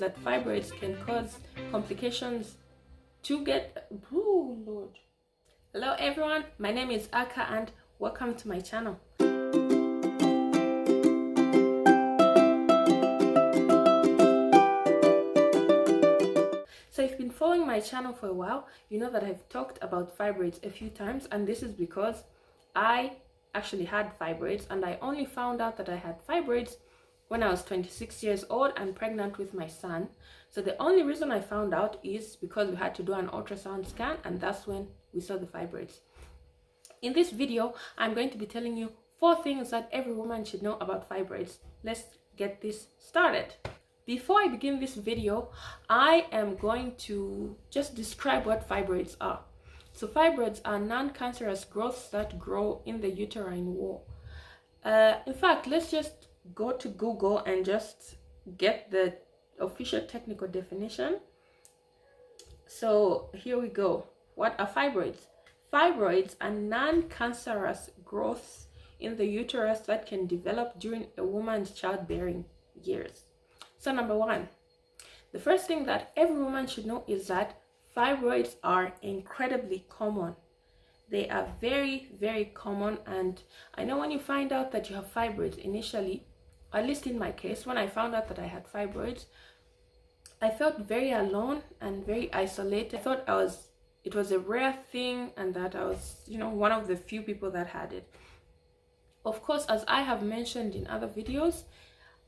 that fibroids can cause complications to get... Oh Lord. Hello everyone, my name is Aka and welcome to my channel. So if you've been following my channel for a while, you know that I've talked about fibroids a few times, and this is because I actually had fibroids, and I only found out that I had fibroids when I was 26 years old and pregnant with my son. So the only reason I found out is because we had to do an ultrasound scan, and that's when we saw the fibroids. In this video, I'm going to be telling you 4 things that every woman should know about fibroids. Let's get this started. Before I begin this video, I am going to just describe what fibroids are. So fibroids are non-cancerous growths that grow in the uterine wall. In fact, let's just go to Google and just get the official technical definition. So here we go. What are fibroids? Fibroids are non-cancerous growths in the uterus that can develop during a woman's childbearing years. So number 1, the first thing that every woman should know is that fibroids are incredibly common. They are very, very common, and I know when you find out that you have fibroids initially, at least in my case, when I found out that I had fibroids, I felt very alone and very isolated. I thought it was a rare thing and that I was, one of the few people that had it. Of course, as I have mentioned in other videos,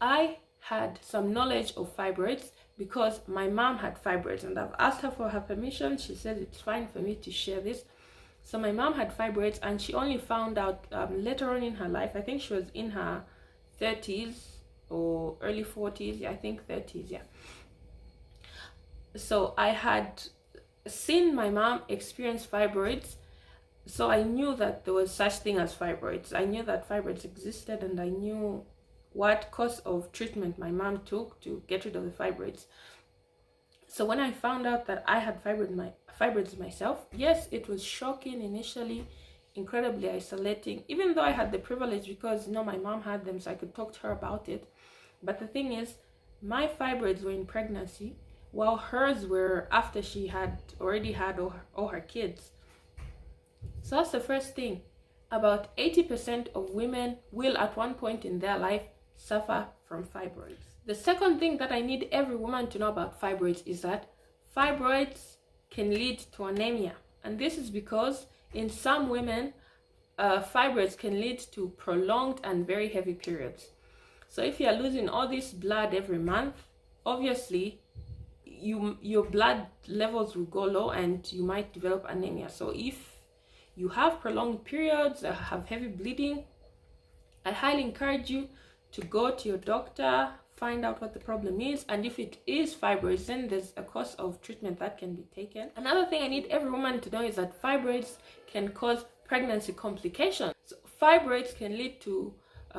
I had some knowledge of fibroids because my mom had fibroids, and I've asked her for her permission. She said it's fine for me to share this. So my mom had fibroids, and she only found out later on in her life. I think she was in her 30s or early 40s. Yeah, I think 30s, yeah. So I had seen my mom experience fibroids, so I knew that there was such thing as fibroids. I knew that fibroids existed, and I knew what course of treatment my mom took to get rid of the fibroids. So when I found out that I had fibroids myself, yes, it was shocking initially, incredibly isolating, even though I had the privilege because my mom had them, so I could talk to her about it. But the thing is, my fibroids were in pregnancy, while hers were after she had already had all her kids. So that's the first thing. About 80% of women will at one point in their life suffer from fibroids. The second thing that I need every woman to know about fibroids is that fibroids can lead to anemia. And this is because in some women, fibroids can lead to prolonged and very heavy periods. So if you are losing all this blood every month, obviously your blood levels will go low and you might develop anemia. So if you have prolonged periods, have heavy bleeding, I highly encourage you to go to your doctor, find out what the problem is, and if it is fibroids, then there's a course of treatment that can be taken. Another thing I need every woman to know is that fibroids can cause pregnancy complications. So fibroids can lead to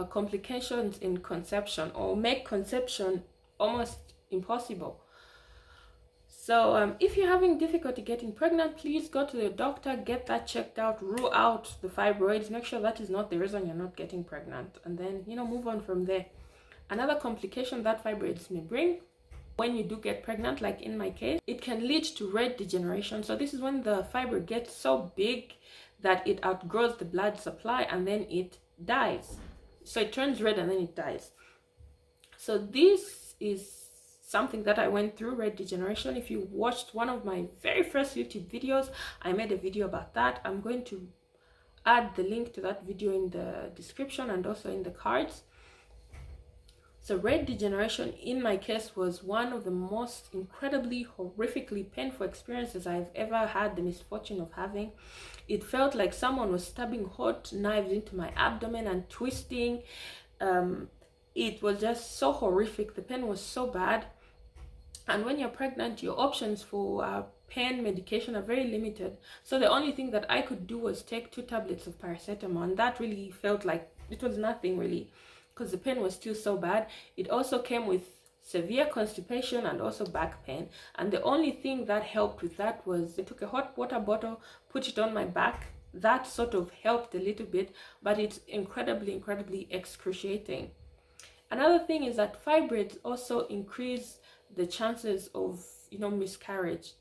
complications in conception or make conception almost impossible. So if you're having difficulty getting pregnant, please go to the doctor, get that checked out, rule out the fibroids, make sure that is not the reason you're not getting pregnant, and then, move on from there. Another complication that fibroids may bring when you do get pregnant, like in my case, it can lead to red degeneration. So this is when the fibroid gets so big that it outgrows the blood supply and then it dies. So it turns red and then it dies. So this is something that I went through, red degeneration. If you watched one of my very first YouTube videos, I made a video about that. I'm going to add the link to that video in the description and also in the cards. So red degeneration in my case was one of the most incredibly horrifically painful experiences I've ever had the misfortune of having. It felt like someone was stabbing hot knives into my abdomen and twisting. It was just so horrific. The pain was so bad. And when you're pregnant, your options for pain medication are very limited. So the only thing that I could do was take 2 tablets of paracetamol, and that really felt like it was nothing really, because the pain was still so bad. It also came with severe constipation and also back pain. And the only thing that helped with that was I took a hot water bottle, put it on my back. That sort of helped a little bit, but it's incredibly excruciating. Another thing is that fibroids also increase the chances of, you know, miscarriage.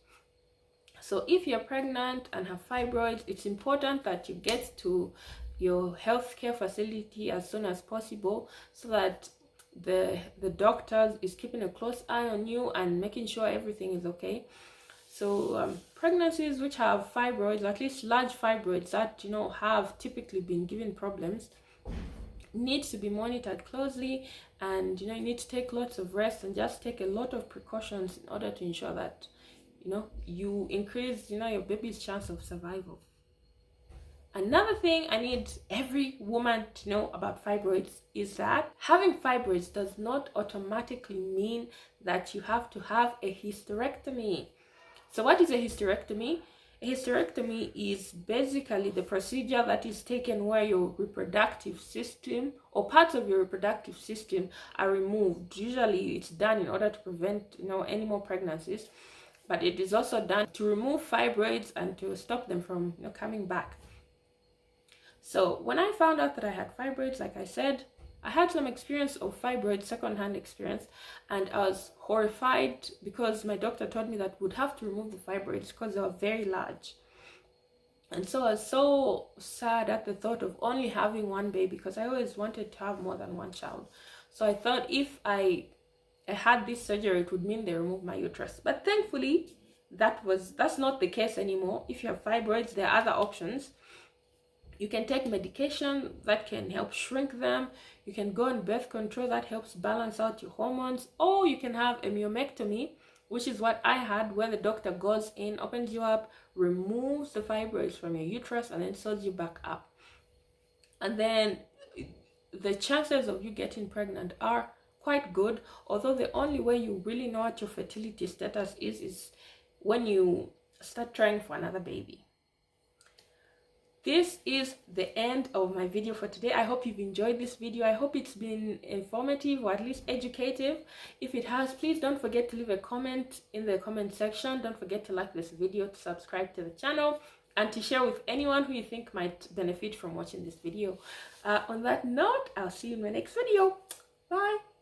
So if you're pregnant and have fibroids, it's important that you get to your healthcare facility as soon as possible, so that the doctors is keeping a close eye on you and making sure everything is okay. So pregnancies which have fibroids, at least large fibroids that, you know, have typically been given problems, needs to be monitored closely, and, you know, you need to take lots of rest and just take a lot of precautions in order to ensure that, you know, you increase, you know, your baby's chance of survival. Another thing I need every woman to know about fibroids is that having fibroids does not automatically mean that you have to have a hysterectomy. So what is a hysterectomy? A hysterectomy is basically the procedure that is taken where your reproductive system or parts of your reproductive system are removed. Usually it's done in order to prevent, you know, any more pregnancies, but it is also done to remove fibroids and to stop them from, you know, coming back. So when I found out that I had fibroids, like I said, I had some experience of fibroids, second-hand experience, and I was horrified because my doctor told me that we'd have to remove the fibroids because they were very large. And so I was so sad at the thought of only having one baby, because I always wanted to have more than one child. So I thought if I had this surgery, it would mean they removed my uterus. But thankfully, that's not the case anymore. If you have fibroids, there are other options. You can take medication that can help shrink them. You can go on birth control that helps balance out your hormones. Or you can have a myomectomy, which is what I had, where the doctor goes in, opens you up, removes the fibroids from your uterus, and then sews you back up. And then the chances of you getting pregnant are quite good, although the only way you really know what your fertility status is when you start trying for another baby. This is the end of my video for today. I hope you've enjoyed this video. I hope it's been informative or at least educative. If it has, please don't forget to leave a comment in the comment section. Don't forget to like this video, to subscribe to the channel, and to share with anyone who you think might benefit from watching this video. On that note, I'll see you in my next video. Bye.